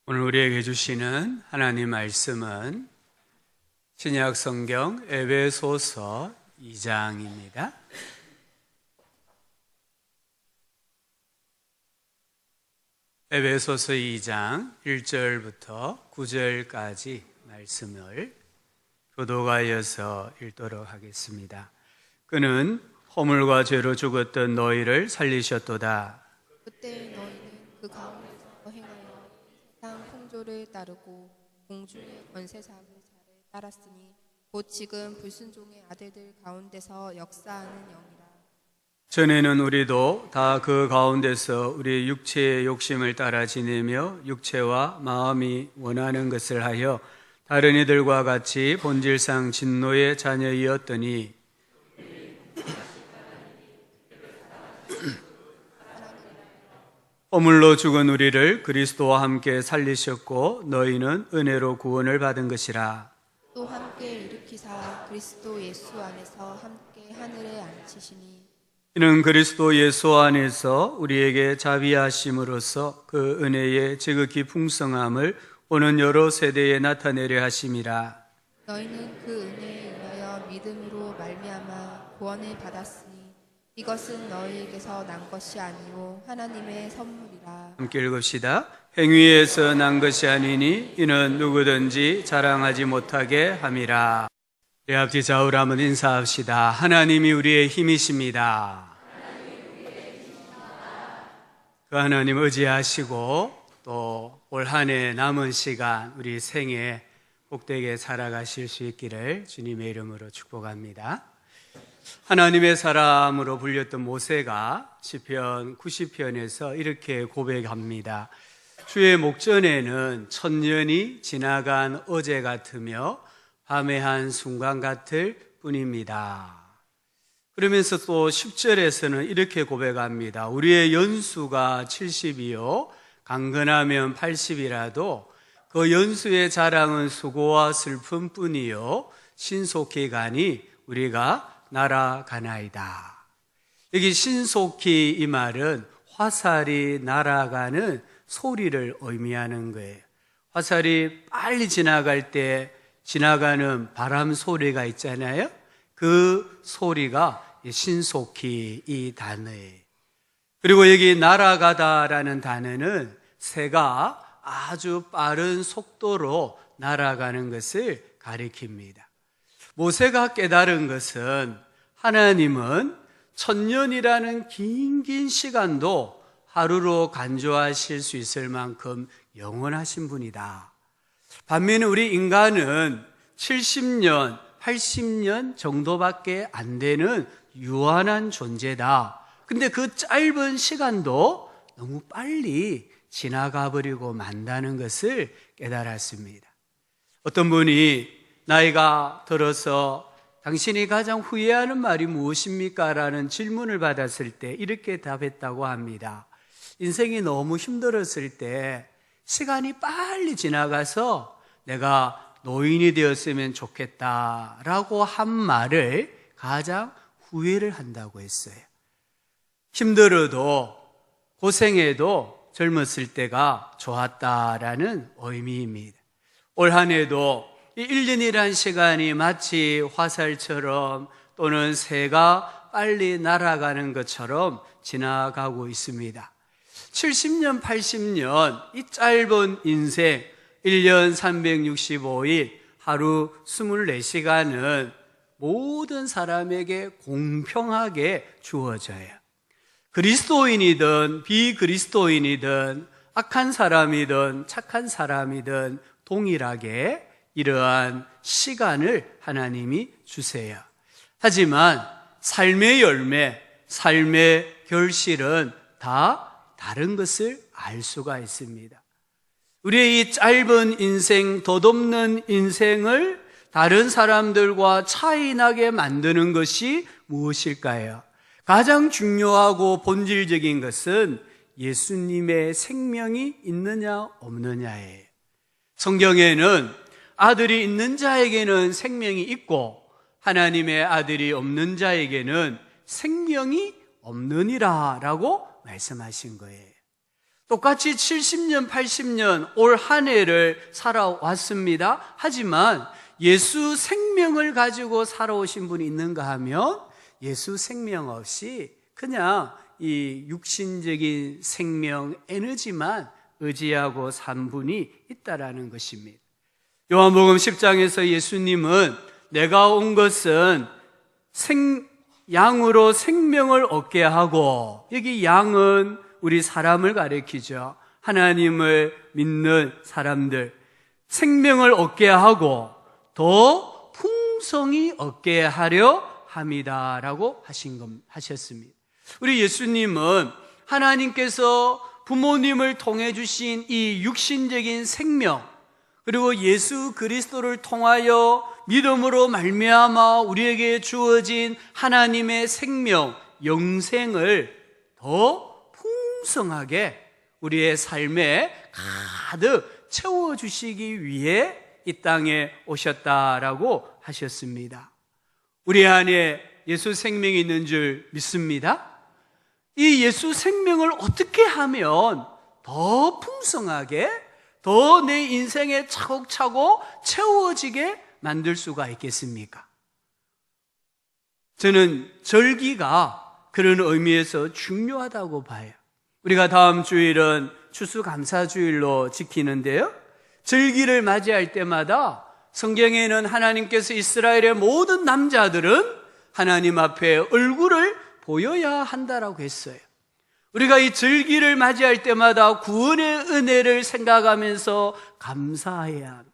오늘 우리에게 주시는 하나님 말씀은 신약 성경 에베소서 2장입니다. 에베소서 2장 1절부터 9절까지 말씀을 교독하여서 읽도록 하겠습니다. 그는 허물과 죄로 죽었던 너희를 살리셨도다. 그때 너희는 그 가운데서 행하여 세상 풍조를 따르고 공중의 권세자를 따랐으니 곧 지금 불순종의 아들들 가운데서 역사하는 영이라. 전에는 우리도 다 그 가운데서 우리 육체의 욕심을 따라 지내며 육체와 마음이 원하는 것을 하여 다른 이들과 같이 본질상 진노의 자녀이었더니 허물로 죽은 우리를 그리스도와 함께 살리셨고 너희는 은혜로 구원을 받은 것이라. 또 함께 일으키사 그리스도 예수 안에서 함께 하늘에 앉히시니 이는 그리스도 예수 안에서 우리에게 자비하심으로써 그 은혜의 지극히 풍성함을 오는 여러 세대에 나타내려 하심이라. 너희는 그 은혜에 의하여 믿음으로 말미암아 구원을 받았으니 이것은 너희에게서 난 것이 아니요 하나님의 선물이라. 함께 읽읍시다. 행위에서 난 것이 아니니 이는 누구든지 자랑하지 못하게 함이라. 우리 아버지 좌우로 한번 인사합시다. 하나님이 우리의 힘이십니다. 그 하나님 의지하시고 또 올 한 해 남은 시간 우리 생에 복되게 살아가실 수 있기를 주님의 이름으로 축복합니다. 하나님의 사람으로 불렸던 모세가 시편 90편에서 이렇게 고백합니다. 주의 목전에는 천년이 지나간 어제 같으며 밤의 한 순간 같을 뿐입니다. 그러면서 또 10절에서는 이렇게 고백합니다. 우리의 연수가 70이요 강건하면 80이라도 그 연수의 자랑은 수고와 슬픔뿐이요 신속히 가니 우리가 날아가나이다. 여기 신속히 이 말은 화살이 날아가는 소리를 의미하는 거예요. 화살이 빨리 지나갈 때 지나가는 바람 소리가 있잖아요. 그 소리가 신속히 이 단어예요. 그리고 여기 날아가다라는 단어는 새가 아주 빠른 속도로 날아가는 것을 가리킵니다. 모세가 깨달은 것은 하나님은 천년이라는 긴 시간도 하루로 간주하실 수 있을 만큼 영원하신 분이다. 반면에 우리 인간은 70년, 80년 정도밖에 안 되는 유한한 존재다. 근데 그 짧은 시간도 너무 빨리 지나가 버리고 만다는 것을 깨달았습니다. 어떤 분이 나이가 들어서 당신이 가장 후회하는 말이 무엇입니까? 라는 질문을 받았을 때 이렇게 답했다고 합니다. 인생이 너무 힘들었을 때 시간이 빨리 지나가서 내가 노인이 되었으면 좋겠다라고 한 말을 가장 후회를 한다고 했어요. 힘들어도 고생해도 젊었을 때가 좋았다라는 의미입니다. 올 한 해도 이 1년이란 시간이 마치 화살처럼 또는 새가 빨리 날아가는 것처럼 지나가고 있습니다. 70년, 80년 이 짧은 인생 1년 365일 하루 24시간은 모든 사람에게 공평하게 주어져요. 그리스도인이든 비그리스도인이든 악한 사람이든 착한 사람이든 동일하게 이러한 시간을 하나님이 주세요. 하지만 삶의 열매, 삶의 결실은 다 다른 것을 알 수가 있습니다. 우리의 이 짧은 인생, 덧없는 인생을 다른 사람들과 차이나게 만드는 것이 무엇일까요? 가장 중요하고 본질적인 것은 예수님의 생명이 있느냐 없느냐예요. 성경에는 아들이 있는 자에게는 생명이 있고 하나님의 아들이 없는 자에게는 생명이 없느니라 라고 말씀하신 거예요. 똑같이 70년, 80년 올 한 해를 살아왔습니다. 하지만 예수 생명을 가지고 살아오신 분이 있는가 하면 예수 생명 없이 그냥 이 육신적인 생명 에너지만 의지하고 산 분이 있다라는 것입니다. 요한복음 10장에서 예수님은 내가 온 것은 양으로 생명을 얻게 하고, 여기 양은 우리 사람을 가리키죠. 하나님을 믿는 사람들, 생명을 얻게 하고 더 풍성히 얻게 하려 함이다라고 하셨습니다. 우리 예수님은 하나님께서 부모님을 통해 주신 이 육신적인 생명, 그리고 예수 그리스도를 통하여 믿음으로 말미암아 우리에게 주어진 하나님의 생명, 영생을 더 풍성하게 우리의 삶에 가득 채워주시기 위해 이 땅에 오셨다라고 하셨습니다. 우리 안에 예수 생명이 있는 줄 믿습니다. 이 예수 생명을 어떻게 하면 더 풍성하게, 더 내 인생에 차곡차곡 채워지게 만들 수가 있겠습니까? 저는 절기가 그런 의미에서 중요하다고 봐요. 우리가 다음 주일은 추수감사주일로 지키는데요, 절기를 맞이할 때마다 성경에는 하나님께서 이스라엘의 모든 남자들은 하나님 앞에 얼굴을 보여야 한다라고 했어요. 우리가 이 절기를 맞이할 때마다 구원의 은혜를 생각하면서 감사해야 합니다.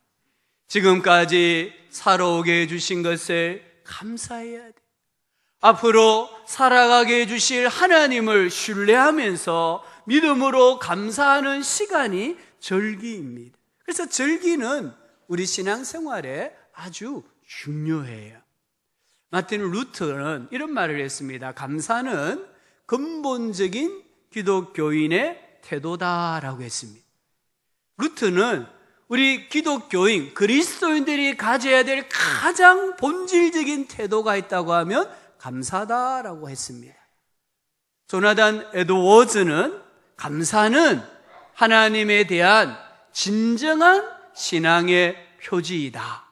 지금까지 살아오게 해주신 것을 감사해야 돼요. 앞으로 살아가게 해주실 하나님을 신뢰하면서 믿음으로 감사하는 시간이 절기입니다. 그래서 절기는 우리 신앙생활에 아주 중요해요. 마틴 루터는 이런 말을 했습니다. 감사는 근본적인 기독교인의 태도다라고 했습니다. 루터는 우리 기독교인, 그리스도인들이 가져야 될 가장 본질적인 태도가 있다고 하면 감사다라고 했습니다. 조나단 에드워즈는 감사는 하나님에 대한 진정한 신앙의 표지이다.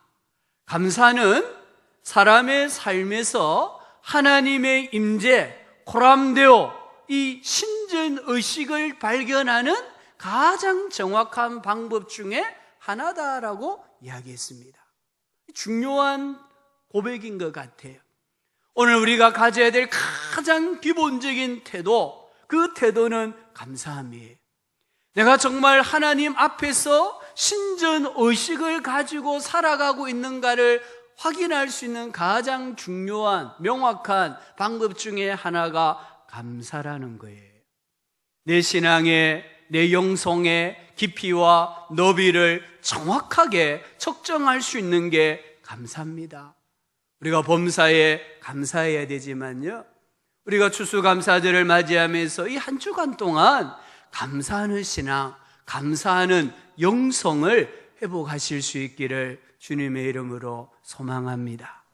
감사는 사람의 삶에서 하나님의 임재, 코람데오, 이 신전의식을 발견하는 가장 정확한 방법 중에 하나다라고 이야기했습니다. 중요한 고백인 것 같아요. 오늘 우리가 가져야 될 가장 기본적인 태도, 그 태도는 감사함이에요. 내가 정말 하나님 앞에서 신전의식을 가지고 살아가고 있는가를 확인할 수 있는 가장 중요한 명확한 방법 중에 하나가 감사라는 거예요. 내 신앙의, 내 영성의 깊이와 너비를 정확하게 측정할 수 있는 게 감사입니다. 우리가 범사에 감사해야 되지만요, 우리가 추수감사절을 맞이하면서 이 한 주간 동안 감사하는 신앙, 감사하는 영성을 회복하실 수 있기를 주님의 이름으로 소망합니다.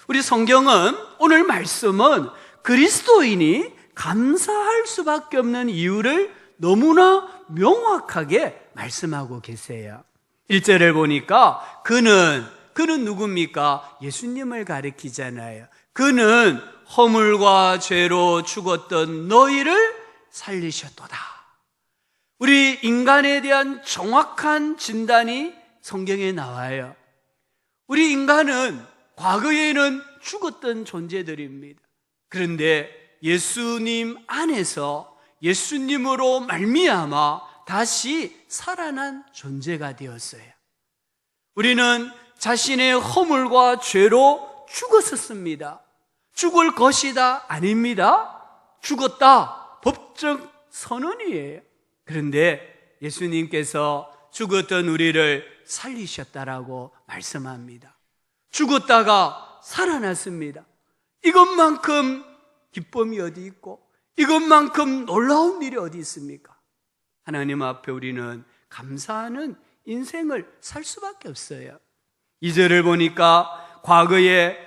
우리 성경은, 오늘 말씀은 그리스도인이 감사할 수밖에 없는 이유를 너무나 명확하게 말씀하고 계세요. 1절을 보니까 그는 누굽니까? 예수님을 가리키잖아요. 그는 허물과 죄로 죽었던 너희를 살리셨도다. 우리 인간에 대한 정확한 진단이 성경에 나와요. 우리 인간은 과거에는 죽었던 존재들입니다. 그런데 예수님 안에서 예수님으로 말미암아 다시 살아난 존재가 되었어요. 우리는 자신의 허물과 죄로 죽었었습니다. 죽을 것이다? 아닙니다. 죽었다. 법적 선언이에요. 그런데 예수님께서 죽었던 우리를 살리셨다라고 말씀합니다. 죽었다가 살아났습니다. 이것만큼 기쁨이 어디 있고 이것만큼 놀라운 일이 어디 있습니까? 하나님 앞에 우리는 감사하는 인생을 살 수밖에 없어요. 2절을 보니까 과거에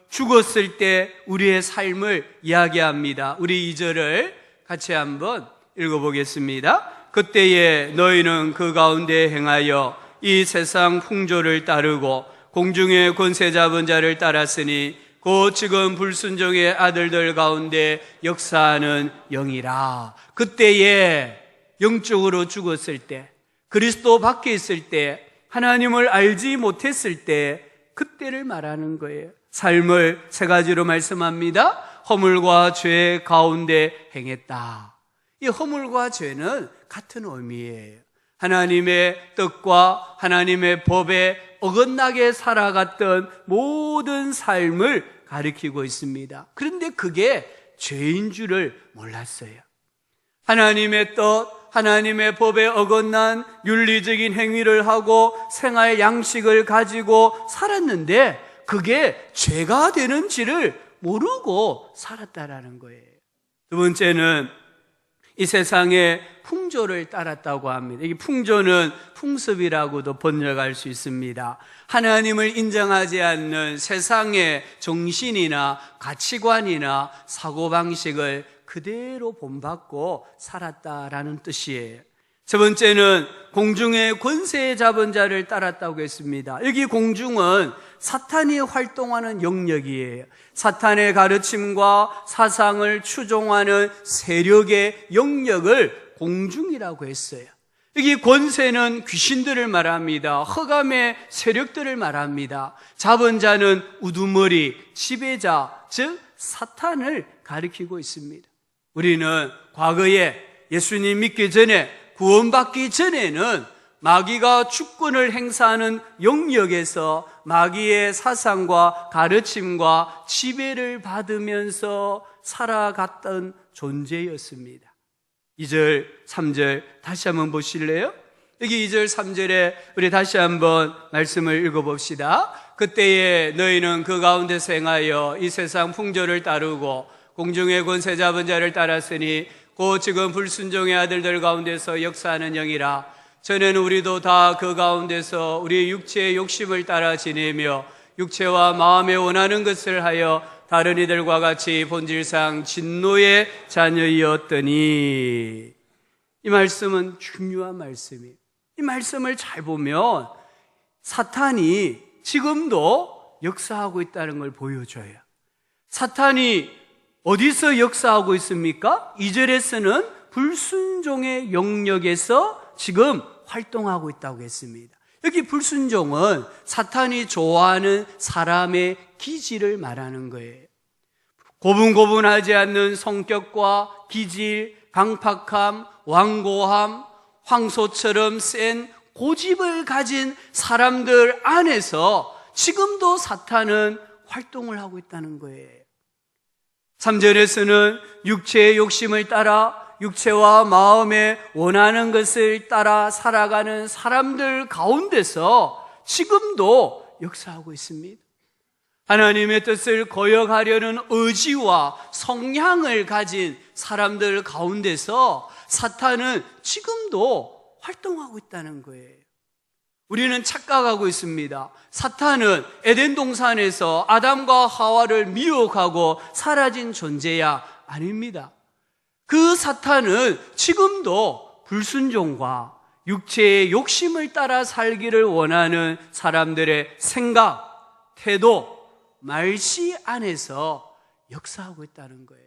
죽었을 때 우리의 삶을 이야기합니다. 우리 2절을 같이 한번 읽어보겠습니다. 그때에 너희는 그 가운데 행하여 이 세상 풍조를 따르고 공중의 권세 잡은 자를 따랐으니 곧 지금 불순종의 아들들 가운데 역사하는 영이라. 그때에 영적으로 죽었을 때, 그리스도 밖에 있을 때, 하나님을 알지 못했을 때, 그때를 말하는 거예요. 삶을 세 가지로 말씀합니다. 허물과 죄 가운데 행했다. 이 허물과 죄는 같은 의미예요. 하나님의 뜻과 하나님의 법에 어긋나게 살아갔던 모든 삶을 가리키고 있습니다. 그런데 그게 죄인 줄을 몰랐어요. 하나님의 뜻, 하나님의 법에 어긋난 윤리적인 행위를 하고 생활 양식을 가지고 살았는데 그게 죄가 되는지를 모르고 살았다라는 거예요. 두 번째는 이 세상의 풍조를 따랐다고 합니다. 이 풍조는 풍습이라고도 번역할 수 있습니다. 하나님을 인정하지 않는 세상의 정신이나 가치관이나 사고방식을 그대로 본받고 살았다라는 뜻이에요. 세 번째는 공중의 권세 잡은 자를 따랐다고 했습니다. 여기 공중은 사탄이 활동하는 영역이에요. 사탄의 가르침과 사상을 추종하는 세력의 영역을 공중이라고 했어요. 여기 권세는 귀신들을 말합니다. 흑암의 세력들을 말합니다. 잡은 자는 우두머리, 지배자, 즉 사탄을 가리키고 있습니다. 우리는 과거에 예수님 믿기 전에, 구원받기 전에는 마귀가 주권을 행사하는 영역에서 마귀의 사상과 가르침과 지배를 받으면서 살아갔던 존재였습니다. 2절, 3절 다시 한번 보실래요? 여기 2절, 3절에 우리 다시 한번 말씀을 읽어봅시다. 그때에 너희는 그 가운데서 행하여 이 세상 풍조를 따르고 공중의 권세 잡은 자를 따랐으니 곧 지금 불순종의 아들들 가운데서 역사하는 영이라. 전에는 우리도 다 그 가운데서 우리의 육체의 욕심을 따라 지내며 육체와 마음에 원하는 것을 하여 다른 이들과 같이 본질상 진노의 자녀이었더니. 이 말씀은 중요한 말씀이에요. 이 말씀을 잘 보면 사탄이 지금도 역사하고 있다는 걸 보여줘요. 사탄이 어디서 역사하고 있습니까? 2절에서는 불순종의 영역에서 지금 활동하고 있다고 했습니다. 여기 불순종은 사탄이 좋아하는 사람의 기질을 말하는 거예요. 고분고분하지 않는 성격과 기질, 강팍함, 완고함, 황소처럼 센 고집을 가진 사람들 안에서 지금도 사탄은 활동을 하고 있다는 거예요. 3절에서는 육체의 욕심을 따라 육체와 마음에 원하는 것을 따라 살아가는 사람들 가운데서 지금도 역사하고 있습니다. 하나님의 뜻을 거역하려는 의지와 성향을 가진 사람들 가운데서 사탄은 지금도 활동하고 있다는 거예요. 우리는 착각하고 있습니다. 사탄은 에덴 동산에서 아담과 하와를 미혹하고 사라진 존재야. 아닙니다. 그 사탄은 지금도 불순종과 육체의 욕심을 따라 살기를 원하는 사람들의 생각, 태도, 말씨 안에서 역사하고 있다는 거예요.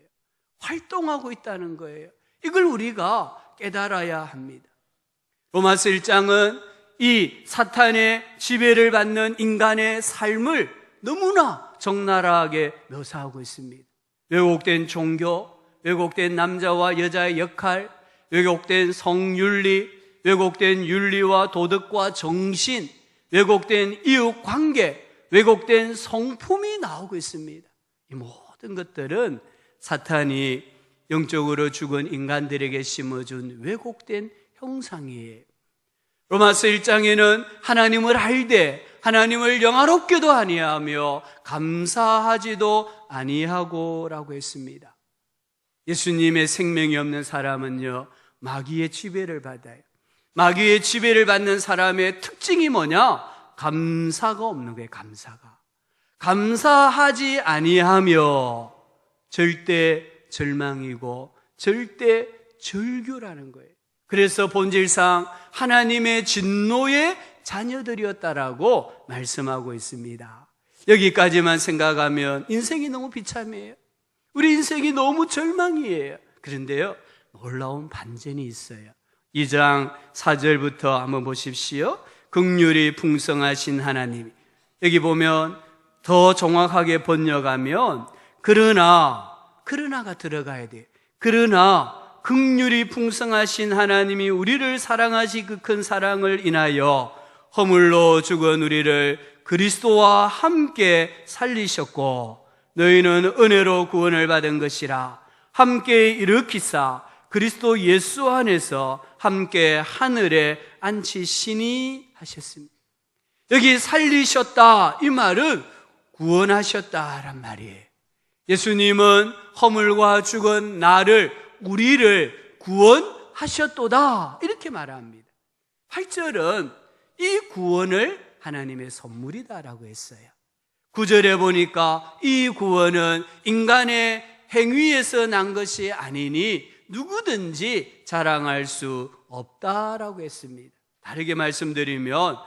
활동하고 있다는 거예요. 이걸 우리가 깨달아야 합니다. 로마서 1장은 이 사탄의 지배를 받는 인간의 삶을 너무나 적나라하게 묘사하고 있습니다. 왜곡된 종교, 왜곡된 남자와 여자의 역할, 왜곡된 성윤리, 왜곡된 윤리와 도덕과 정신, 왜곡된 이웃관계, 왜곡된 성품이 나오고 있습니다. 이 모든 것들은 사탄이 영적으로 죽은 인간들에게 심어준 왜곡된 형상이에요. 로마서 1장에는 하나님을 알되 하나님을 영화롭게도 아니하며 감사하지도 아니하고 라고 했습니다. 예수님의 생명이 없는 사람은요, 마귀의 지배를 받아요. 마귀의 지배를 받는 사람의 특징이 뭐냐? 감사가 없는 거예요. 감사가. 감사하지 아니하며 절대 절망이고 절대 절규라는 거예요. 그래서 본질상 하나님의 진노의 자녀들이었다라고 말씀하고 있습니다. 여기까지만 생각하면 인생이 너무 비참해요. 우리 인생이 너무 절망이에요. 그런데요, 놀라운 반전이 있어요. 2장 4절부터 한번 보십시오. 긍휼이 풍성하신 하나님. 여기 보면 더 정확하게 번역하면 그러나가 들어가야 돼요. 그러나 긍휼이 풍성하신 하나님이 우리를 사랑하시 그 큰 사랑을 인하여 허물로 죽은 우리를 그리스도와 함께 살리셨고 너희는 은혜로 구원을 받은 것이라 함께 일으키사 그리스도 예수 안에서 함께 하늘에 앉히시니 하셨습니다. 여기 살리셨다 이 말은 구원하셨다란 말이에요. 예수님은 허물과 죽은 우리를 구원하셨도다 이렇게 말합니다. 8절은 이 구원을 하나님의 선물이다라고 했어요. 9절에 보니까 이 구원은 인간의 행위에서 난 것이 아니니 누구든지 자랑할 수 없다라고 했습니다. 다르게 말씀드리면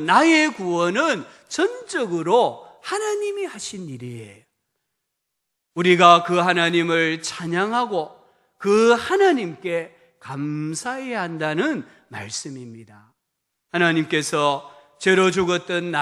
나의 구원은 전적으로 하나님이 하신 일이에요. 우리가 그 하나님을 찬양하고 그 하나님께 감사해야 한다는 말씀입니다. 하나님께서 죄로 죽었던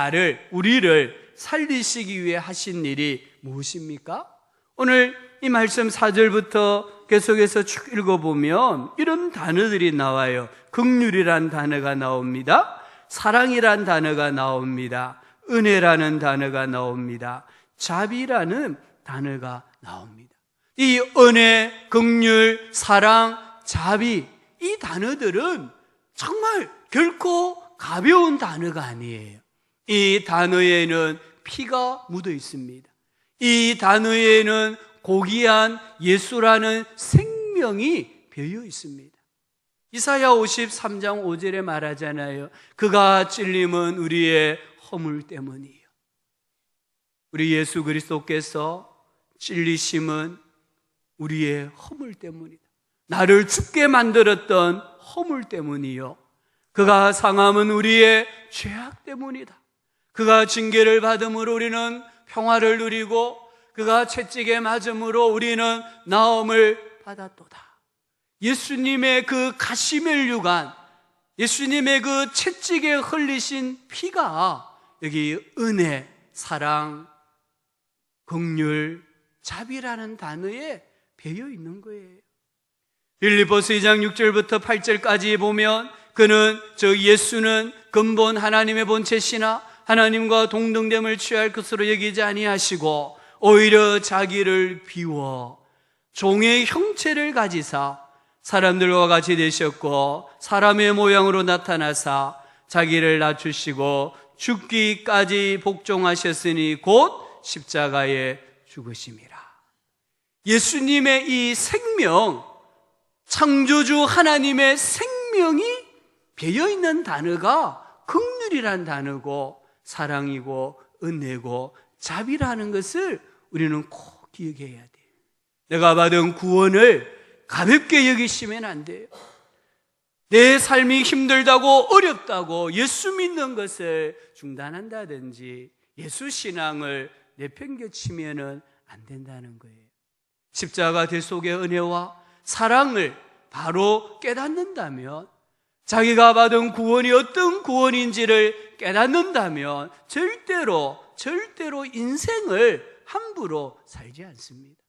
우리를 살리시기 위해 하신 일이 무엇입니까? 오늘 이 말씀 4절부터 계속해서 쭉 읽어보면 이런 단어들이 나와요. 긍휼이란 단어가 나옵니다. 사랑이란 단어가 나옵니다. 은혜라는 단어가 나옵니다. 자비라는 단어가 나옵니다. 이 은혜, 긍휼, 사랑, 자비 이 단어들은 정말 결코 가벼운 단어가 아니에요. 이 단어에는 피가 묻어 있습니다. 이 단어에는 고귀한 예수라는 생명이 배어 있습니다. 이사야 53장 5절에 말하잖아요. 그가 찔림은 우리의 허물 때문이에요. 우리 예수 그리스도께서 찔리심은 우리의 허물 때문이다. 나를 죽게 만들었던 허물 때문이요. 그가 상함은 우리의 죄악 때문이다. 그가 징계를 받음으로 우리는 평화를 누리고 그가 채찍에 맞음으로 우리는 나음을 받았도다. 예수님의 그 가시멜류관, 예수님의 그 채찍에 흘리신 피가 여기 은혜, 사랑, 긍휼, 자비라는 단어에 배어 있는 거예요. 빌립보서 2장 6절부터 8절까지 보면 예수는 근본 하나님의 본체시나 하나님과 동등됨을 취할 것으로 여기지 아니하시고 오히려 자기를 비워 종의 형체를 가지사 사람들과 같이 되셨고 사람의 모양으로 나타나사 자기를 낮추시고 죽기까지 복종하셨으니 곧 십자가에 죽으심이라. 예수님의 이 생명, 창조주 하나님의 생명이 배어있는 단어가 긍휼이란 단어고 사랑이고 은혜고 자비라는 것을 우리는 꼭 기억해야 돼요. 내가 받은 구원을 가볍게 여기시면 안 돼요. 내 삶이 힘들다고 어렵다고 예수 믿는 것을 중단한다든지 예수 신앙을 내팽개치면은 안 된다는 거예요. 십자가 대속의 은혜와 사랑을 바로 깨닫는다면, 자기가 받은 구원이 어떤 구원인지를 깨닫는다면 절대로 인생을 함부로 살지 않습니다.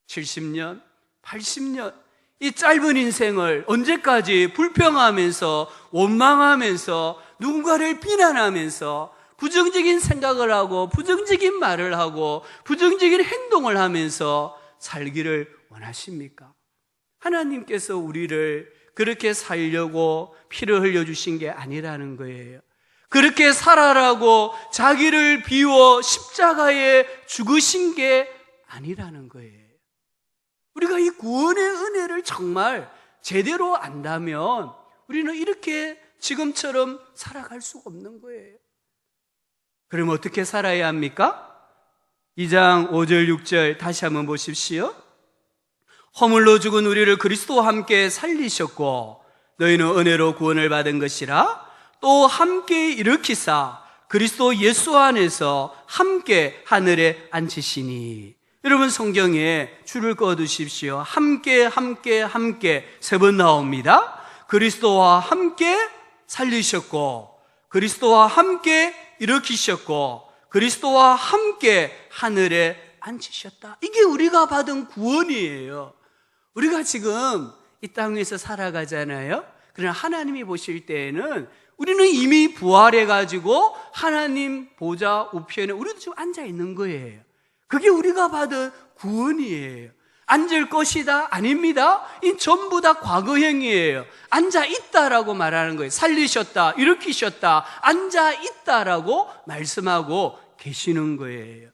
70년, 80년 이 짧은 인생을 언제까지 불평하면서 원망하면서 누군가를 비난하면서 부정적인 생각을 하고 부정적인 말을 하고 부정적인 행동을 하면서 살기를 원하십니까? 하나님께서 우리를 그렇게 살려고 피를 흘려주신 게 아니라는 거예요. 그렇게 살아라고 자기를 비워 십자가에 죽으신 게 아니라는 거예요. 우리가 이 구원의 은혜를 정말 제대로 안다면 우리는 이렇게 지금처럼 살아갈 수가 없는 거예요. 그럼 어떻게 살아야 합니까? 2장 5절 6절 다시 한번 보십시오. 허물로 죽은 우리를 그리스도와 함께 살리셨고 너희는 은혜로 구원을 받은 것이라 또 함께 일으키사 그리스도 예수 안에서 함께 하늘에 앉히시니. 여러분 성경에 줄을 꺼두십시오. 함께 세 번 나옵니다. 그리스도와 함께 살리셨고 그리스도와 함께 일으키셨고 그리스도와 함께 하늘에 앉히셨다. 이게 우리가 받은 구원이에요. 우리가 지금 이 땅에서 살아가잖아요. 그러나 하나님이 보실 때에는 우리는 이미 부활해가지고 하나님 보좌 우편에 우리도 지금 앉아있는 거예요. 그게 우리가 받은 구원이에요. 앉을 것이다? 아닙니다. 이 전부 다 과거형이에요. 앉아있다라고 말하는 거예요. 살리셨다, 일으키셨다, 앉아있다라고 말씀하고 계시는 거예요.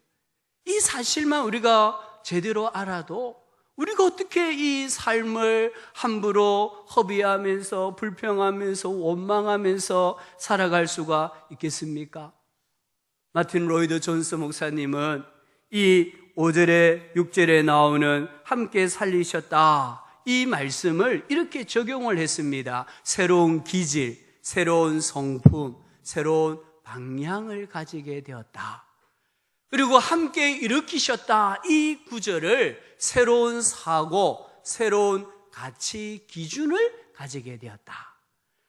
이 사실만 우리가 제대로 알아도 우리가 어떻게 이 삶을 함부로 허비하면서 불평하면서 원망하면서 살아갈 수가 있겠습니까? 마틴 로이드 존스 목사님은 이 5절에 6절에 나오는 함께 살리셨다 이 말씀을 이렇게 적용을 했습니다. 새로운 기질, 새로운 성품, 새로운 방향을 가지게 되었다. 그리고 함께 일으키셨다 이 구절을 새로운 사고, 새로운 가치 기준을 가지게 되었다.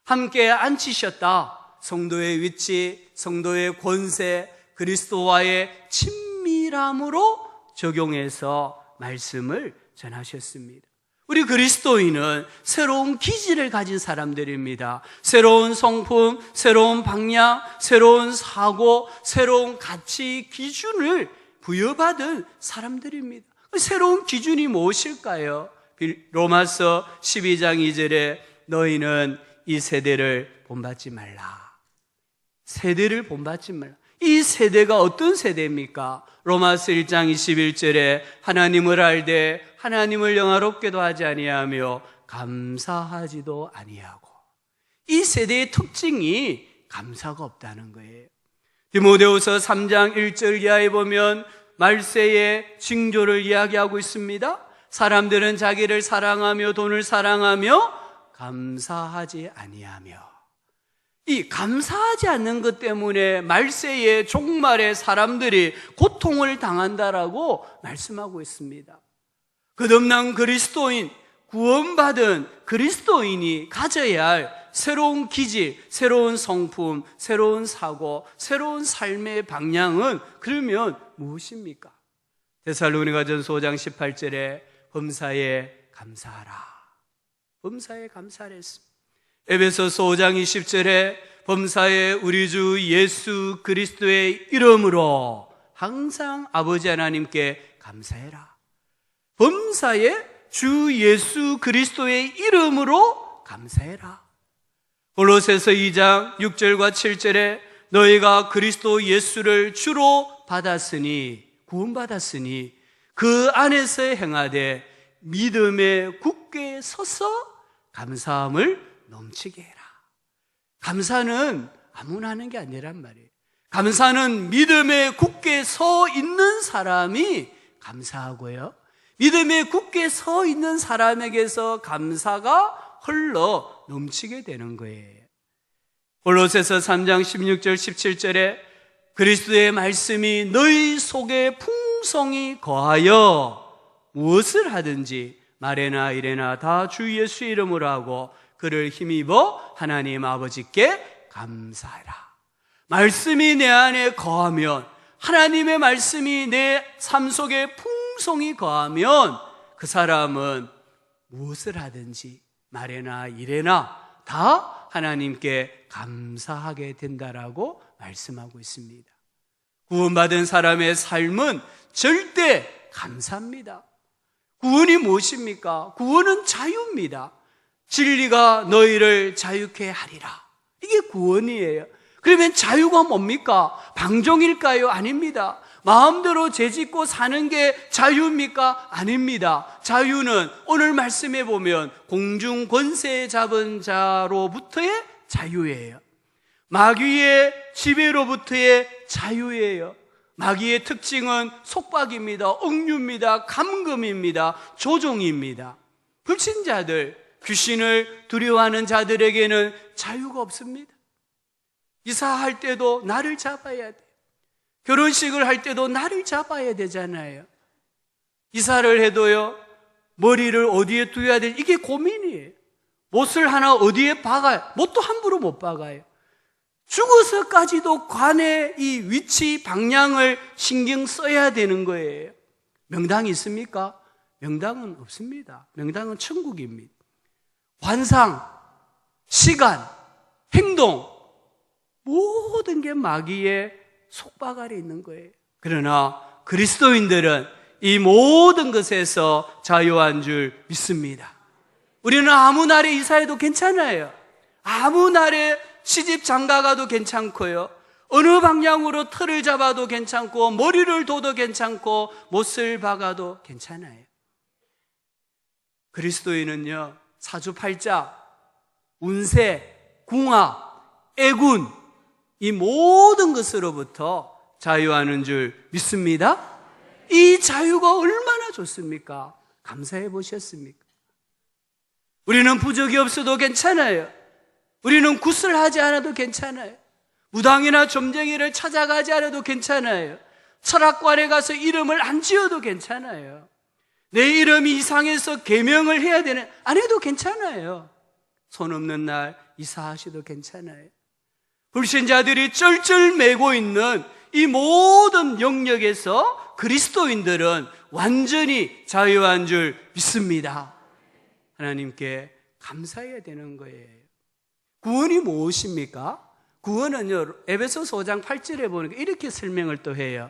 함께 앉히셨다. 성도의 위치, 성도의 권세, 그리스도와의 친밀함으로 적용해서 말씀을 전하셨습니다. 우리 그리스도인은 새로운 기질을 가진 사람들입니다. 새로운 성품, 새로운 방향, 새로운 사고, 새로운 가치 기준을 부여받은 사람들입니다. 새로운 기준이 무엇일까요? 로마서 12장 2절에 너희는 이 세대를 본받지 말라. 세대를 본받지 말라. 이 세대가 어떤 세대입니까? 로마서 1장 21절에 하나님을 알되 하나님을 영화롭게도 하지 아니하며 감사하지도 아니하고. 이 세대의 특징이 감사가 없다는 거예요. 디모데후서 3장 1절 이하에 보면 말세의 징조를 이야기하고 있습니다. 사람들은 자기를 사랑하며 돈을 사랑하며 감사하지 아니하며. 이 감사하지 않는 것 때문에 말세의 종말에 사람들이 고통을 당한다라고 말씀하고 있습니다. 거듭난 그리스도인, 구원받은 그리스도인이 가져야 할 새로운 기질, 새로운 성품, 새로운 사고, 새로운 삶의 방향은 그러면 무엇입니까? 데살로니가전서 5장 18절에 범사에 감사하라. 범사에 감사를 했습니다. 에베소서 5장 20절에 범사에 우리 주 예수 그리스도의 이름으로 항상 아버지 하나님께 감사해라. 범사에 주 예수 그리스도의 이름으로 감사해라. 골로새서 2장 6절과 7절에 너희가 그리스도 예수를 주로 받았으니 구원받았으니 그 안에서 행하되 믿음에 굳게 서서 감사함을 넘치게 해라. 감사는 아무나 하는 게 아니란 말이에요. 감사는 믿음에 굳게 서 있는 사람이 감사하고요, 믿음에 굳게 서 있는 사람에게서 감사가 흘러 넘치게 되는 거예요. 골로새서 3장 16절 17절에 그리스도의 말씀이 너희 속에 풍성히 거하여 무엇을 하든지 말에나 일에나 다 주 예수 이름으로 하고 그를 힘입어 하나님 아버지께 감사하라. 말씀이 내 안에 거하면, 하나님의 말씀이 내 삶 속에 풍성히 거하면 그 사람은 무엇을 하든지 말에나 일에나 다 하나님께 감사하게 된다라고 말씀하고 있습니다. 구원받은 사람의 삶은 절대 감사합니다. 구원이 무엇입니까? 구원은 자유입니다. 진리가 너희를 자유케 하리라. 이게 구원이에요. 그러면 자유가 뭡니까? 방종일까요? 아닙니다. 마음대로 죄짓고 사는 게 자유입니까? 아닙니다. 자유는 오늘 말씀해 보면 공중 권세 잡은 자로부터의 자유예요. 마귀의 지배로부터의 자유예요. 마귀의 특징은 속박입니다. 억류입니다. 감금입니다. 조종입니다. 불신자들, 귀신을 두려워하는 자들에게는 자유가 없습니다. 이사할 때도 나를 잡아야 돼. 결혼식을 할 때도 나를 잡아야 되잖아요. 이사를 해도요, 머리를 어디에 두어야 될지 이게 고민이에요. 못을 하나 어디에 박아요? 못도 함부로 못 박아요. 죽어서까지도 관의 이 위치, 방향을 신경 써야 되는 거예요. 명당이 있습니까? 명당은 없습니다. 명당은 천국입니다. 관상, 시간, 행동, 모든 게 마귀의 속박 아래 있는 거예요. 그러나 그리스도인들은 이 모든 것에서 자유한 줄 믿습니다. 우리는 아무 날에 이사해도 괜찮아요. 아무 날에 시집 장가가도 괜찮고요. 어느 방향으로 틀을 잡아도 괜찮고, 머리를 둬도 괜찮고, 못을 박아도 괜찮아요. 그리스도인은요, 사주팔자, 운세, 궁합, 애군, 이 모든 것으로부터 자유하는 줄 믿습니다. 이 자유가 얼마나 좋습니까? 감사해 보셨습니까? 우리는 부적이 없어도 괜찮아요. 우리는 굿을 하지 않아도 괜찮아요. 무당이나 점쟁이를 찾아가지 않아도 괜찮아요. 철학관에 가서 이름을 안 지어도 괜찮아요. 내 이름이 이상해서 계명을 해야 되는, 안 해도 괜찮아요. 손 없는 날 이사하셔도 괜찮아요. 불신자들이 쩔쩔 매고 있는 이 모든 영역에서 그리스도인들은 완전히 자유한 줄 믿습니다. 하나님께 감사해야 되는 거예요. 구원이 무엇입니까? 구원은요, 에베소서 5장 8절에 보니까 이렇게 설명을 또 해요.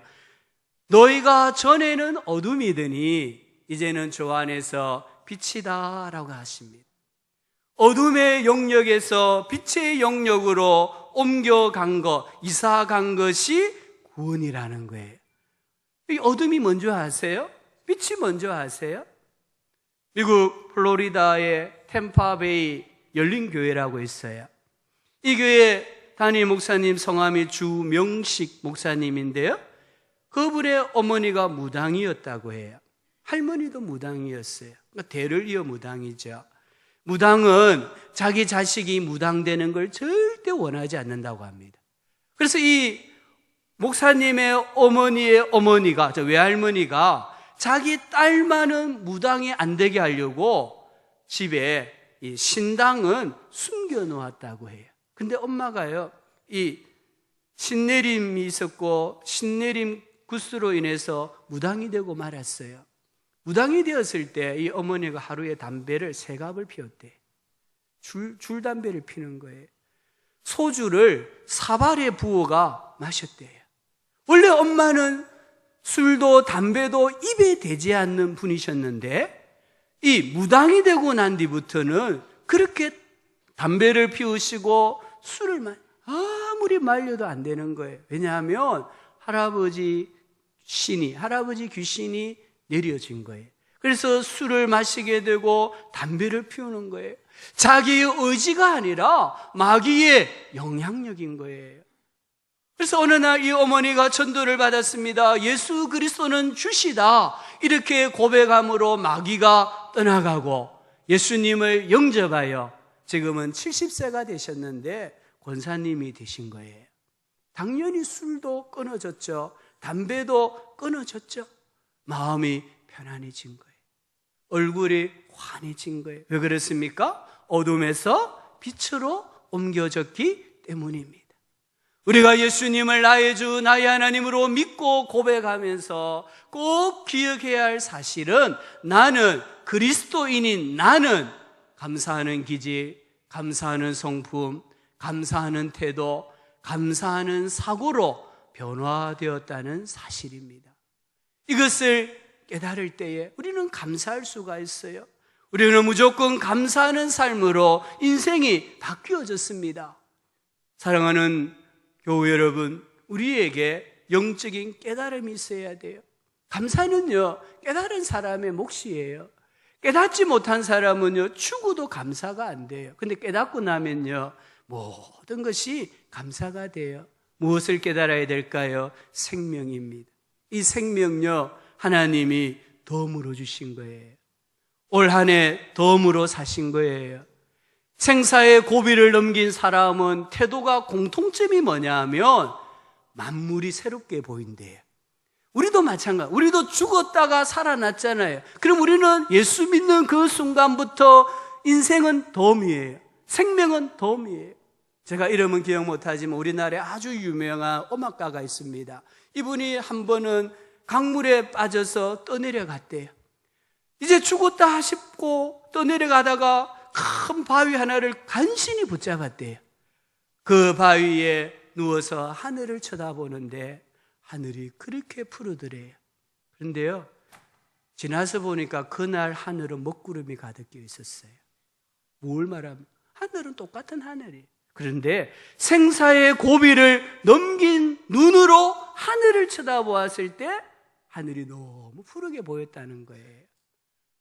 너희가 전에는 어둠이더니 이제는 주 안에서 빛이다 라고 하십니다. 어둠의 영역에서 빛의 영역으로 옮겨간 것, 이사간 것이 구원이라는 거예요. 이 어둠이 뭔지 아세요? 빛이 뭔지 아세요? 미국 플로리다의 템파베이 열린교회라고 있어요. 이 교회 담임 목사님 성함이 주명식 목사님인데요, 그분의 어머니가 무당이었다고 해요. 할머니도 무당이었어요. 그러니까 대를 이어 무당이죠. 무당은 자기 자식이 무당되는 걸 절대 원하지 않는다고 합니다. 그래서 이 목사님의 어머니의 어머니가, 외할머니가 자기 딸만은 무당이 안 되게 하려고 집에 이 신당은 숨겨 놓았다고 해요. 근데 엄마가요, 이 신내림이 있었고 신내림 구스로 인해서 무당이 되고 말았어요. 무당이 되었을 때 이 어머니가 하루에 담배를 3갑을 피웠대. 줄 담배를 피는 거예요. 소주를 사발에 부어가 마셨대요. 원래 엄마는 술도 담배도 입에 대지 않는 분이셨는데, 이 무당이 되고 난 뒤부터는 그렇게 담배를 피우시고 술을 아무리 말려도 안 되는 거예요. 왜냐하면 할아버지 귀신이 내려진 거예요. 그래서 술을 마시게 되고 담배를 피우는 거예요. 자기의 의지가 아니라 마귀의 영향력인 거예요. 그래서 어느 날 이 어머니가 전도를 받았습니다. 예수 그리스도는 주시다, 이렇게 고백함으로 마귀가 떠나가고 예수님을 영접하여 지금은 70세가 되셨는데 권사님이 되신 거예요. 당연히 술도 끊어졌죠. 담배도 끊어졌죠. 마음이 편안해진 거예요. 얼굴이 환해진 거예요. 왜 그렇습니까? 어둠에서 빛으로 옮겨졌기 때문입니다. 우리가 예수님을 나의 주, 나의 하나님으로 믿고 고백하면서 꼭 기억해야 할 사실은, 나는 그리스도인인 나는 감사하는 기질, 감사하는 성품, 감사하는 태도, 감사하는 사고로 변화되었다는 사실입니다. 이것을 깨달을 때에 우리는 감사할 수가 있어요. 우리는 무조건 감사하는 삶으로 인생이 바뀌어졌습니다. 사랑하는 교회 여러분, 우리에게 영적인 깨달음이 있어야 돼요. 감사는요, 깨달은 사람의 몫이에요. 깨닫지 못한 사람은요, 죽어도 감사가 안 돼요. 근데 깨닫고 나면요, 모든 것이 감사가 돼요. 무엇을 깨달아야 될까요? 생명입니다. 이 생명요, 하나님이 덤으로 주신 거예요. 올 한 해 덤으로 사신 거예요. 생사의 고비를 넘긴 사람은 태도가 공통점이 뭐냐 하면 만물이 새롭게 보인대요. 우리도 마찬가지. 우리도 죽었다가 살아났잖아요. 그럼 우리는 예수 믿는 그 순간부터 인생은 덤이에요. 생명은 덤이에요. 제가 이름은 기억 못하지만 우리나라에 아주 유명한 음악가가 있습니다. 이분이 한 번은 강물에 빠져서 떠내려갔대요. 이제 죽었다 싶고 떠내려가다가 큰 바위 하나를 간신히 붙잡았대요. 그 바위에 누워서 하늘을 쳐다보는데 하늘이 그렇게 푸르더래요. 그런데요, 지나서 보니까 그날 하늘은 먹구름이 가득 껴 있었어요. 뭘 말하면 하늘은 똑같은 하늘이에요. 그런데 생사의 고비를 넘긴 눈으로 하늘을 쳐다보았을 때 하늘이 너무 푸르게 보였다는 거예요.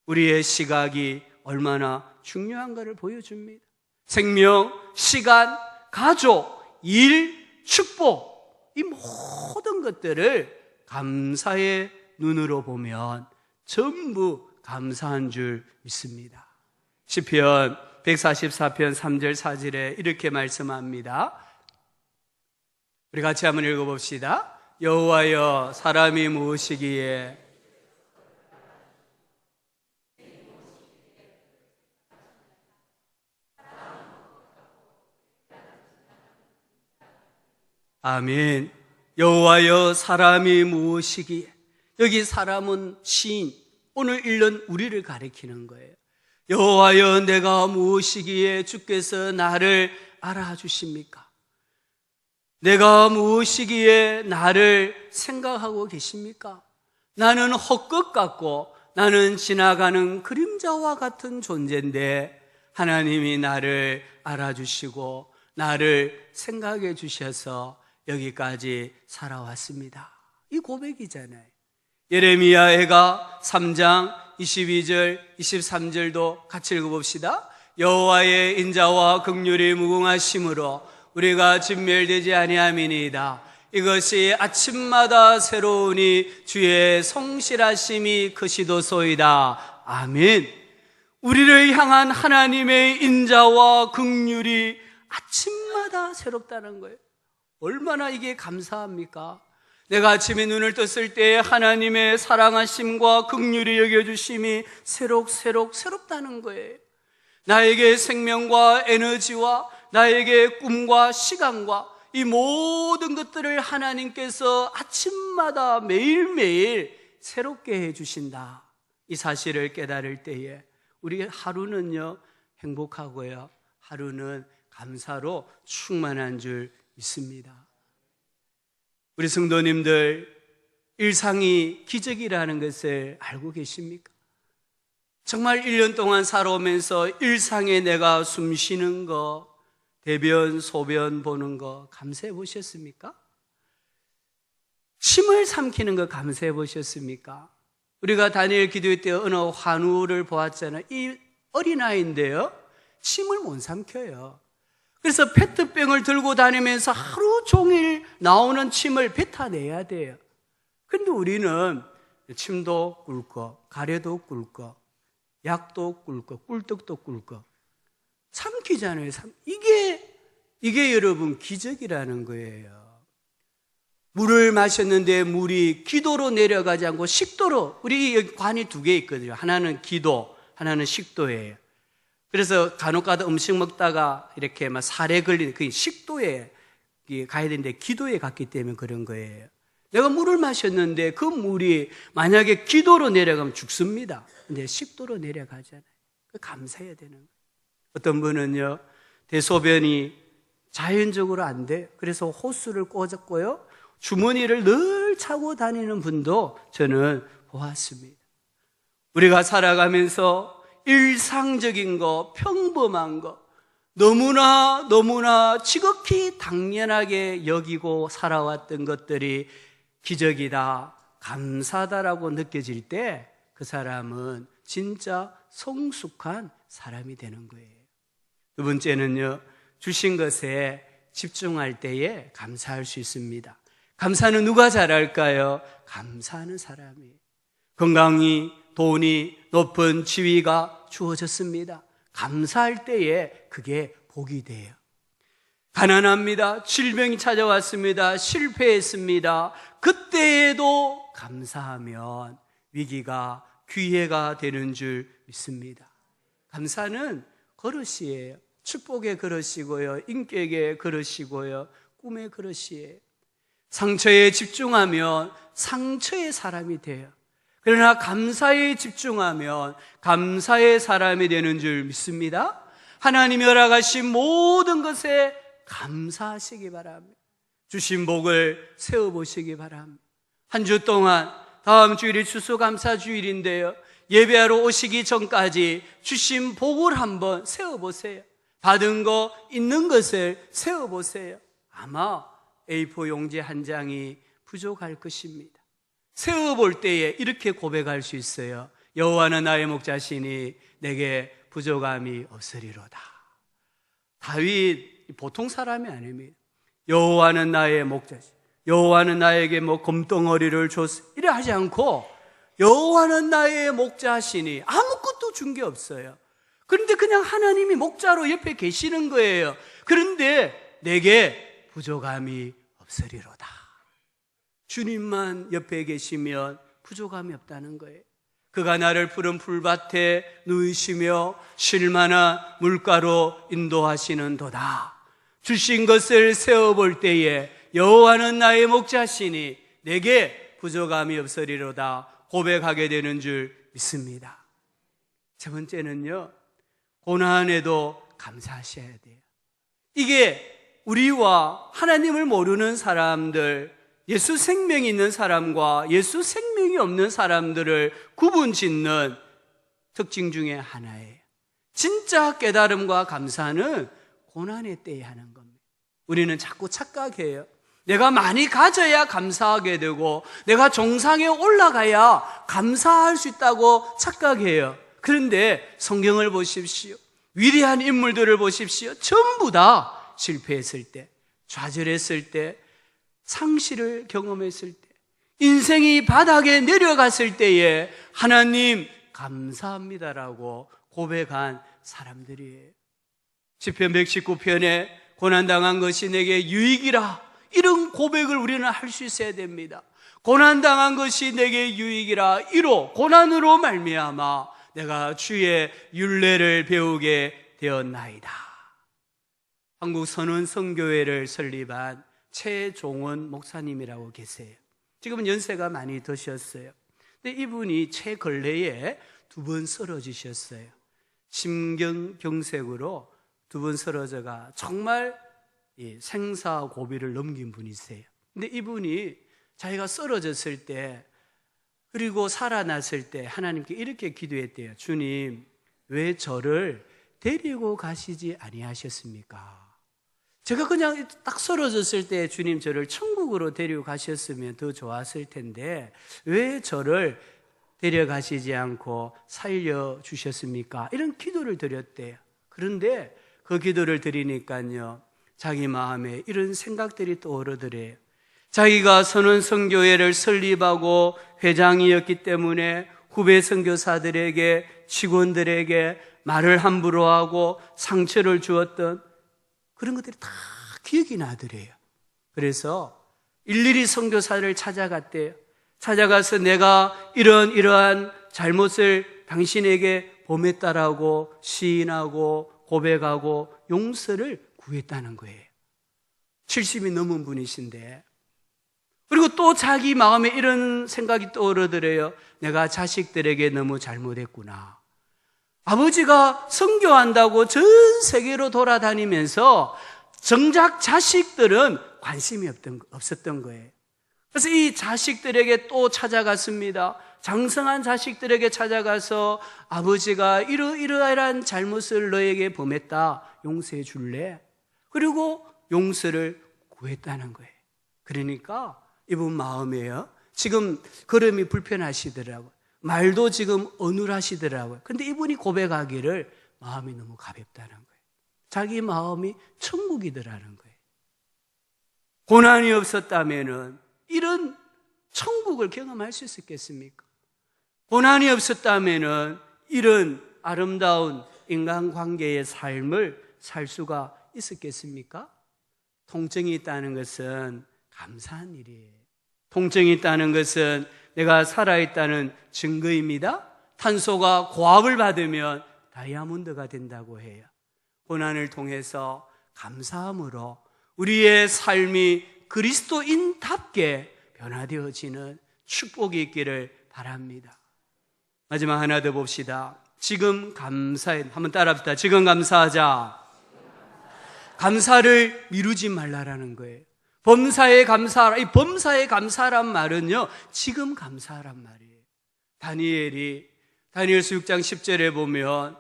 우리의 시각이 얼마나 중요한가를 보여줍니다. 생명, 시간, 가족, 일, 축복, 이 모든 것들을 감사의 눈으로 보면 전부 감사한 줄 믿습니다. 시편 144편 3절 4절에 이렇게 말씀합니다. 우리 같이 한번 읽어봅시다. 여호와여, 사람이 무엇이기에 아멘. 여호와여, 사람이 무엇이기에. 여기 사람은 시인, 오늘 읽는 우리를 가리키는 거예요. 여호와여, 내가 무엇이기에 주께서 나를 알아주십니까? 내가 무엇이기에 나를 생각하고 계십니까? 나는 헛것 같고 나는 지나가는 그림자와 같은 존재인데 하나님이 나를 알아주시고 나를 생각해 주셔서 여기까지 살아왔습니다. 이 고백이잖아요. 예레미야가 3장 22절, 23절도 같이 읽어봅시다. 여호와의 인자와 긍휼이 무궁하심으로 우리가 진멸되지 아니함이니이다. 이것이 아침마다 새로우니 주의 성실하심이 크시도소이다. 아멘. 우리를 향한 하나님의 인자와 긍휼이 아침마다 새롭다는 거예요. 얼마나 이게 감사합니까? 내가 아침에 눈을 떴을 때 하나님의 사랑하심과 긍휼이 여겨주심이 새롭다는 거예요. 나에게 생명과 에너지와 나에게 꿈과 시간과 이 모든 것들을 하나님께서 아침마다 매일매일 새롭게 해주신다. 이 사실을 깨달을 때에 우리 하루는요 행복하고요, 하루는 감사로 충만한 줄 믿습니다. 우리 성도님들, 일상이 기적이라는 것을 알고 계십니까? 정말 1년 동안 살아오면서 일상에 내가 숨 쉬는 거, 대변, 소변 보는 거 감사해 보셨습니까? 침을 삼키는 거 감사해 보셨습니까? 우리가 다니엘 기도회 때 어느 환우를 보았잖아요. 이 어린아이인데요, 침을 못 삼켜요. 그래서 페트병을 들고 다니면서 하루 종일 나오는 침을 뱉어내야 돼요. 그런데 우리는 침도 꿀꺽, 가래도 꿀꺽, 약도 꿀꺽, 꿀떡도 꿀꺽 삼키잖아요. 이게 여러분 기적이라는 거예요. 물을 마셨는데 물이 기도로 내려가지 않고 식도로, 우리 여기 관이 2개 있거든요. 하나는 기도, 하나는 식도예요. 그래서 간혹가다 음식 먹다가 이렇게 막 살에 걸리는 그 식도에 가야 되는데 기도에 갔기 때문에 그런 거예요. 내가 물을 마셨는데 그 물이 만약에 기도로 내려가면 죽습니다. 근데 식도로 내려가잖아요. 감사해야 되는 거예요. 어떤 분은요, 대소변이 자연적으로 안 돼. 그래서 호수를 꽂았고요, 주머니를 늘 차고 다니는 분도 저는 보았습니다. 우리가 살아가면서 일상적인 거, 평범한 거, 너무나 지극히 당연하게 여기고 살아왔던 것들이 기적이다, 감사다라고 느껴질 때 그 사람은 진짜 성숙한 사람이 되는 거예요. 두 번째는요, 주신 것에 집중할 때에 감사할 수 있습니다. 감사는 누가 잘할까요? 감사하는 사람이. 건강이, 돈이, 높은 지위가 주어졌습니다. 감사할 때에 그게 복이 돼요. 가난합니다. 질병이 찾아왔습니다. 실패했습니다. 그때에도 감사하면 위기가 기회가 되는 줄 믿습니다. 감사는 그릇이에요. 축복의 그릇이고요, 인격의 그릇이고요, 꿈의 그릇이에요. 상처에 집중하면 상처의 사람이 돼요. 그러나 감사에 집중하면 감사의 사람이 되는 줄 믿습니다. 하나님이 허락하신 모든 것에 감사하시기 바랍니다. 주신 복을 세워보시기 바랍니다. 한 주 동안, 다음 주일이 추수감사주일인데요, 예배하러 오시기 전까지 주신 복을 한번 세워보세요. 받은 거, 있는 것을 세워보세요. 아마 A4 용지 한 장이 부족할 것입니다. 세워볼 때에 이렇게 고백할 수 있어요. 여호와는 나의 목자시니 내게 부족함이 없으리로다. 다윗 보통 사람이 아닙니다. 여호와는 나의 목자시, 여호와는 나에게 금덩어리를 줬어, 이래 하지 않고 여호와는 나의 목자시니 아무것도 준 게 없어요. 그런데 그냥 하나님이 목자로 옆에 계시는 거예요. 그런데 내게 부족함이 없으리로다. 주님만 옆에 계시면 부족함이 없다는 거예요. 그가 나를 푸른 풀밭에 누이시며 쉴만한 물가로 인도하시는 도다. 주신 것을 세워볼 때에 여호와는 나의 목자시니 내게 부족함이 없으리로다 고백하게 되는 줄 믿습니다. 세 번째는요, 고난에도 감사하셔야 돼요. 이게 우리와 하나님을 모르는 사람들, 예수 생명이 있는 사람과 예수 생명이 없는 사람들을 구분짓는 특징 중에 하나예요. 진짜 깨달음과 감사는 고난의 때에 하는 겁니다. 우리는 자꾸 착각해요. 내가 많이 가져야 감사하게 되고 내가 정상에 올라가야 감사할 수 있다고 착각해요. 그런데 성경을 보십시오. 위대한 인물들을 보십시오. 전부 다 실패했을 때, 좌절했을 때, 상실을 경험했을 때, 인생이 바닥에 내려갔을 때에 하나님 감사합니다라고 고백한 사람들이에요. 시편 119편에 고난당한 것이 내게 유익이라, 이런 고백을 우리는 할 수 있어야 됩니다. 고난당한 것이 내게 유익이라, 이로 고난으로 말미암아 내가 주의 율례를 배우게 되었나이다. 한국 선언성교회를 설립한 최종원 목사님이라고 계세요. 지금은 연세가 많이 드셨어요. 근데 이분이 최근래에 2번 쓰러지셨어요. 심경경색으로 2번 쓰러져가 정말 생사고비를 넘긴 분이세요. 근데 이분이 자기가 쓰러졌을 때, 그리고 살아났을 때 하나님께 이렇게 기도했대요. 주님, 왜 저를 데리고 가시지 아니하셨습니까? 제가 그냥 딱 쓰러졌을 때 주님 저를 천국으로 데리고 가셨으면 더 좋았을 텐데 왜 저를 데려가시지 않고 살려주셨습니까? 이런 기도를 드렸대요. 그런데 그 기도를 드리니까요, 자기 마음에 이런 생각들이 떠오르더래요. 자기가 선언성교회를 설립하고 회장이었기 때문에 후배 선교사들에게, 직원들에게 말을 함부로 하고 상처를 주었던 그런 것들이 다 기억이 나더래요. 그래서 일일이 선교사를 찾아갔대요. 찾아가서 내가 이러한 잘못을 당신에게 범했다라고 시인하고 고백하고 용서를 구했다는 거예요. 70이 넘은 분이신데, 그리고 또 자기 마음에 이런 생각이 떠오르더래요. 내가 자식들에게 너무 잘못했구나. 아버지가 선교한다고 전 세계로 돌아다니면서 정작 자식들은 관심이 없었던 거예요. 그래서 이 자식들에게 또 찾아갔습니다. 장성한 자식들에게 찾아가서 아버지가 이러이러한 잘못을 너에게 범했다, 용서해 줄래? 그리고 용서를 구했다는 거예요. 그러니까 이분 마음에요, 지금 걸음이 불편하시더라고요. 말도 지금 어눌하시더라고요. 근데 이분이 고백하기를 마음이 너무 가볍다는 거예요. 자기 마음이 천국이더라는 거예요. 고난이 없었다면은 이런 천국을 경험할 수 있었겠습니까? 고난이 없었다면은 이런 아름다운 인간관계의 삶을 살 수가 있었겠습니까? 통증이 있다는 것은 감사한 일이에요. 통증이 있다는 것은 내가 살아있다는 증거입니다. 탄소가 고압을 받으면 다이아몬드가 된다고 해요. 고난을 통해서 감사함으로 우리의 삶이 그리스도인답게 변화되어지는 축복이 있기를 바랍니다. 마지막 하나 더 봅시다. 지금 감사해. 한번 따라합시다. 지금 감사하자. 감사를 미루지 말라라는 거예요. 범사에 감사하라. 이 범사에 감사란 말은요, 지금 감사하란 말이에요. 다니엘서 6장 10절에 보면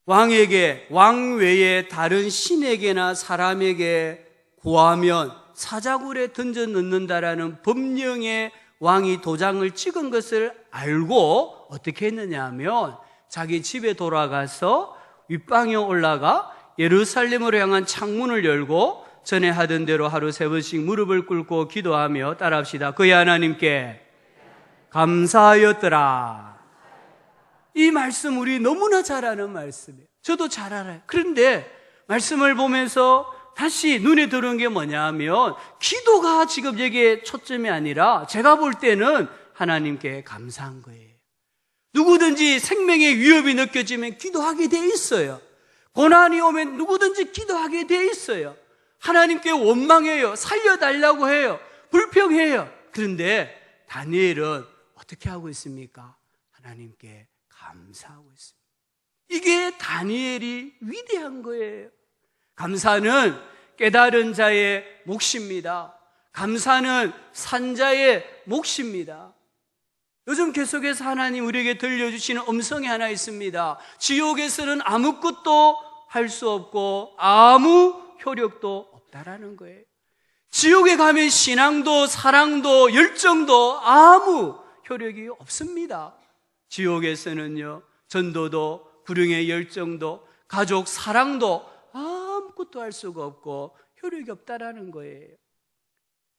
왕 외에 다른 신에게나 사람에게 구하면 사자굴에 던져 넣는다라는 법령에 왕이 도장을 찍은 것을 알고 어떻게 했느냐 하면 자기 집에 돌아가서 윗방에 올라가 예루살렘으로 향한 창문을 열고 전에 하던 대로 하루 3번씩 무릎을 꿇고 기도하며 따라합시다. 그의 하나님께 감사하였더라. 이 말씀 우리 너무나 잘 아는 말씀이에요. 저도 잘 알아요. 그런데 말씀을 보면서 다시 눈에 들어온 게 뭐냐 하면 기도가 지금 여기에 초점이 아니라 제가 볼 때는 하나님께 감사한 거예요. 누구든지 생명의 위협이 느껴지면 기도하게 돼 있어요. 고난이 오면 누구든지 기도하게 돼 있어요. 하나님께 원망해요. 살려달라고 해요. 불평해요. 그런데 다니엘은 어떻게 하고 있습니까? 하나님께 감사하고 있습니다. 이게 다니엘이 위대한 거예요. 감사는 깨달은 자의 몫입니다. 감사는 산 자의 몫입니다. 요즘 계속해서 하나님 우리에게 들려주시는 음성이 하나 있습니다. 지옥에서는 아무것도 할 수 없고 아무 효력도 없다라는 거예요. 지옥에 가면 신앙도 사랑도 열정도 아무 효력이 없습니다. 지옥에서는요, 전도도 불행의 열정도 가족 사랑도 아무것도 할 수가 없고 효력이 없다라는 거예요.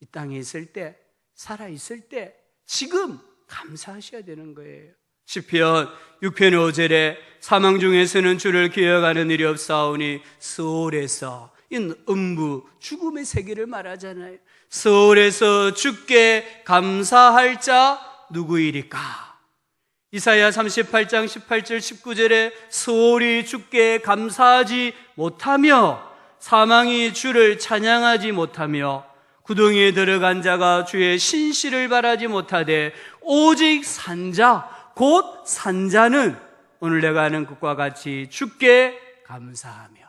이 땅에 있을 때, 살아 있을 때 지금 감사하셔야 되는 거예요. 시편 6편 5절에 사망 중에서는 주를 기억하는 일이 없사오니 스올에서, 이 음부 죽음의 세계를 말하잖아요. 스올에서 주께 감사할 자 누구이리까? 이사야 38장 18절 19절에 스올이 주께 감사하지 못하며 사망이 주를 찬양하지 못하며 구덩이에 들어간 자가 주의 신실을 바라지 못하되 오직 산자 곧 산자는 오늘 내가 하는 것과 같이 주께 감사하며,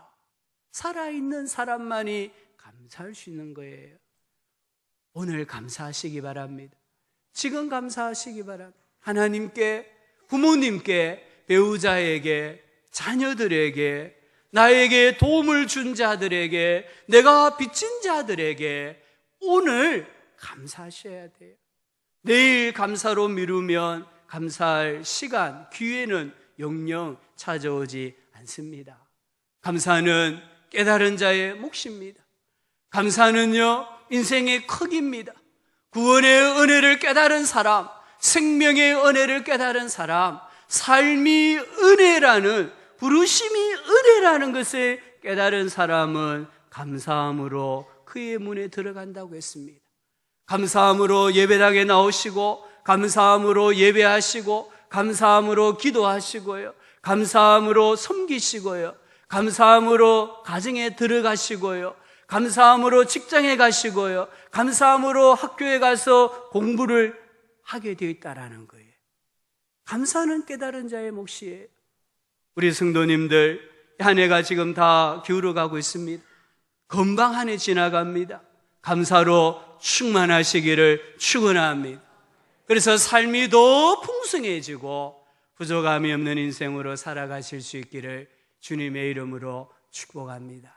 살아있는 사람만이 감사할 수 있는 거예요. 오늘 감사하시기 바랍니다. 지금 감사하시기 바랍니다. 하나님께, 부모님께, 배우자에게, 자녀들에게, 나에게 도움을 준 자들에게, 내가 빚진 자들에게 오늘 감사하셔야 돼요. 내일 감사로 미루면 감사할 시간, 기회는 영영 찾아오지 않습니다. 감사는 깨달은 자의 몫입니다. 감사는요, 인생의 크기입니다. 구원의 은혜를 깨달은 사람, 생명의 은혜를 깨달은 사람, 삶이 은혜라는, 부르심이 은혜라는 것을 깨달은 사람은 감사함으로 그의 문에 들어간다고 했습니다. 감사함으로 예배당에 나오시고, 감사함으로 예배하시고, 감사함으로 기도하시고요, 감사함으로 섬기시고요, 감사함으로 가정에 들어가시고요, 감사함으로 직장에 가시고요, 감사함으로 학교에 가서 공부를 하게 되어 있다라는 거예요. 감사는 깨달은 자의 몫이에요. 우리 성도님들, 한 해가 지금 다 기울어가고 있습니다. 금방 한 해 지나갑니다. 감사로 충만하시기를 축원합니다. 그래서 삶이 더 풍성해지고 부족함이 없는 인생으로 살아가실 수 있기를 주님의 이름으로 축복합니다.